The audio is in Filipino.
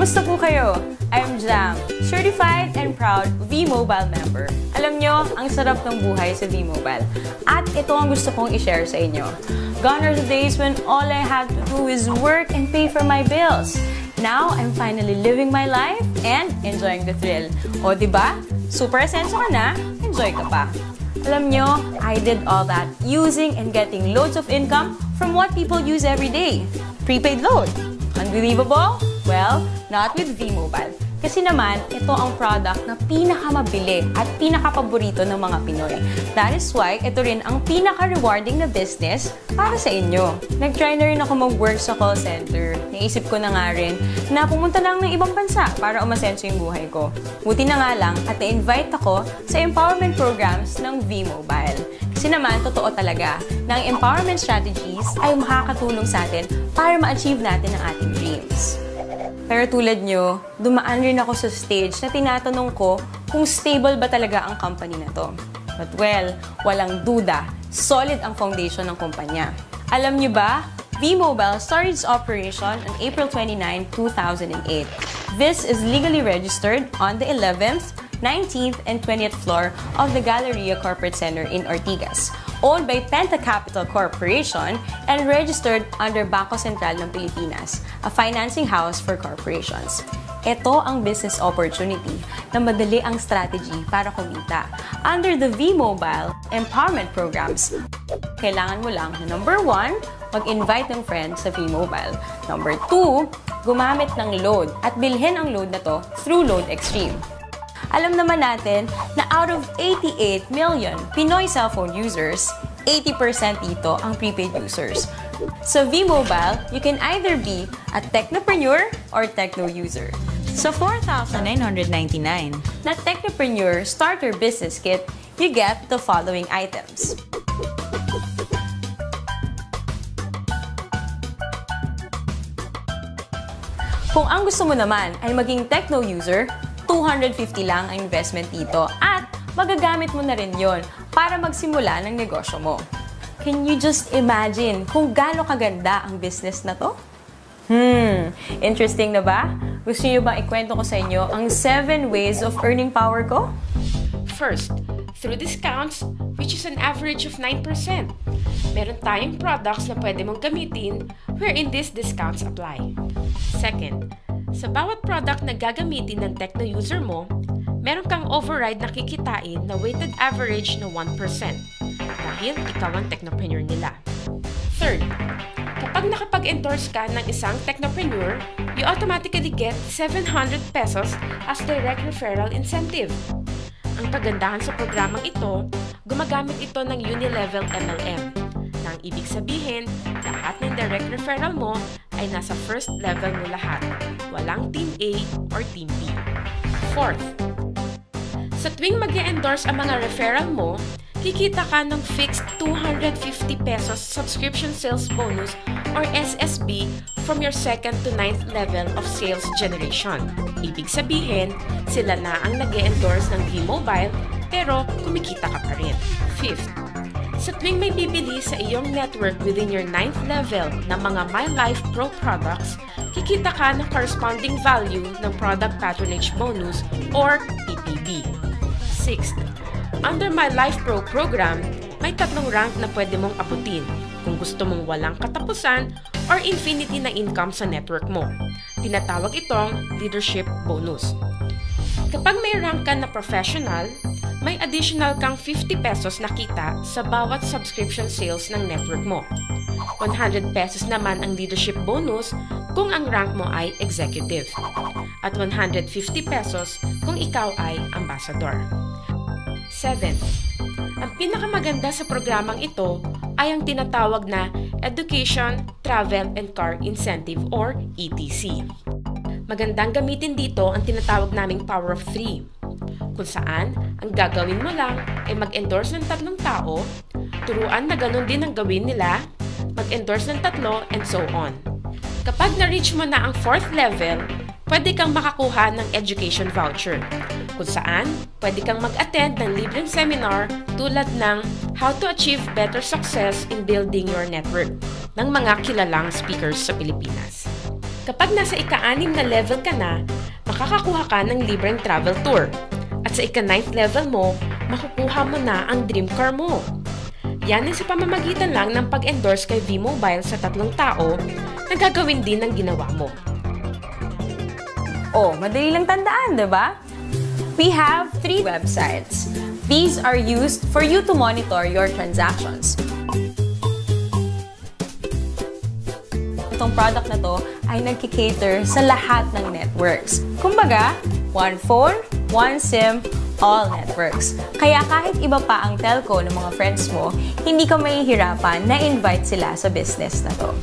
Kamusta po kayo? I'm Jam, certified and proud V-Mobile member. Alam nyo, ang sarap ng buhay sa V-Mobile. At ito ang gusto kong i-share sa inyo. Gone are the days when all I had to do is work and pay for my bills. Now, I'm finally living my life and enjoying the thrill. O diba? Super asenso ka na, enjoy ka pa. Alam nyo, I did all that using and getting loads of income from what people use every day. Prepaid load. Unbelievable? Well, not with V-Mobile. Kasi naman, ito ang product na pinakamabili at pinakapaborito ng mga Pinoy. That is why, ito rin ang pinaka-rewarding na business para sa inyo. Nag-try na rin ako mag-work sa call center. Naisip ko na nga rin na pumunta lang ng ibang bansa para umasenso yung buhay ko. Buti na nga lang at na-invite ako sa empowerment programs ng V-Mobile. Kasi naman, totoo talaga na ang empowerment strategies ay makakatulong sa atin para ma-achieve natin ang ating dreams. Pero tulad nyo, dumaan rin ako sa stage na tinatanong ko kung stable ba talaga ang company na to. But well, walang duda, solid ang foundation ng kumpanya. Alam nyo ba, V-Mobile started its operation on April 29, 2008. This is legally registered on the 11th, 19th, and 20th floor of the Galleria Corporate Center in Ortigas, owned by Penta Capital Corporation and registered under Bangko Sentral ng Pilipinas, a financing house for corporations. Ito ang business opportunity na madali ang strategy para kumita. Under the V-Mobile Empowerment Programs, kailangan mo lang na number 1, mag-invite ng friends sa V-Mobile. Number 2, gumamit ng load at bilhin ang load na to through Load Extreme. Alam naman natin na out of 88 million Pinoy cellphone users, 80% dito ang prepaid users. Sa V-Mobile, you can either be a technopreneur or techno user. Sa 4,999 na Technopreneur Starter Business Kit, you get the following items. Kung ang gusto mo naman ay maging techno user, 250 lang ang investment dito at magagamit mo na rin yon para magsimula ng negosyo mo. Can you just imagine kung gaano kaganda ang business na to? Interesting na ba? Gusto niyo bang ikwento ko sa inyo ang 7 ways of earning power ko? First, through discounts, which is an average of 9%. Meron tayong products na pwede mong gamitin wherein these discounts apply. Second, sa bawat product na gagamitin ng techno user mo, meron kang override na kikitain na weighted average na 1% dahil ikaw ang technopreneur nila. Third, kapag nakapag-endorse ka ng isang technopreneur, you automatically get 700 pesos as direct referral incentive. Ang kagandahan sa programang ito, gumagamit ito ng Unilevel MLM. Nang ibig sabihin, lahat ng direct referral mo ay nasa first level mo lahat. Walang Team A or Team B. Fourth, sa tuwing mag-e-endorse ang mga referral mo, kikita ka ng fixed 250 pesos subscription sales bonus or SSB from your 2nd to 9th level of sales generation. Ibig sabihin, sila na ang nag-e-endorse ng V-Mobile pero kumikita ka pa rin. Fifth, sa tuwing may bibili sa iyong network within your 9th level ng mga My Life Pro products, kikita ka ng corresponding value ng Product Patronage Bonus or PPB. Sixth, under My Life Pro program, may 3 rank na pwede mong abutin kung gusto mong walang katapusan or infinity na income sa network mo. Tinatawag itong Leadership Bonus. Kapag may rank ka na professional, may additional kang 50 pesos na kita sa bawat subscription sales ng network mo. 100 pesos naman ang leadership bonus kung ang rank mo ay executive. At 150 pesos kung ikaw ay ambassador. 7. Ang pinakamaganda sa programang ito ay ang tinatawag na Education, Travel, and Car Incentive or ETC. Magandang gamitin dito ang tinatawag naming Power of 3. Kung saan, ang gagawin mo lang ay mag-endorse ng 3 tao, turuan na ganun din ang gawin nila, mag-endorse ng 3, and so on. Kapag na-reach mo na ang 4th level, pwede kang makakuha ng education voucher, kung saan pwede kang mag-attend ng libreng seminar tulad ng How to Achieve Better Success in Building Your Network ng mga kilalang speakers sa Pilipinas. Kapag nasa ika-6 na level ka na, makakakuha ka ng libreng travel tour. At sa ika-9th level mo, makukuha mo na ang dream car mo. Yan ay sa pamamagitan lang ng pag-endorse kay V-Mobile sa 3 tao na gagawin din ng ginawa mo. Oh, madali lang tandaan, di ba? We have 3 websites. These are used for you to monitor your transactions. Itong product na to ay nagkikater sa lahat ng networks. Kumbaga, one phone, one SIM, all networks. Kaya kahit iba pa ang telco ng mga friends mo, hindi ka mahihirapan na invite sila sa business na to.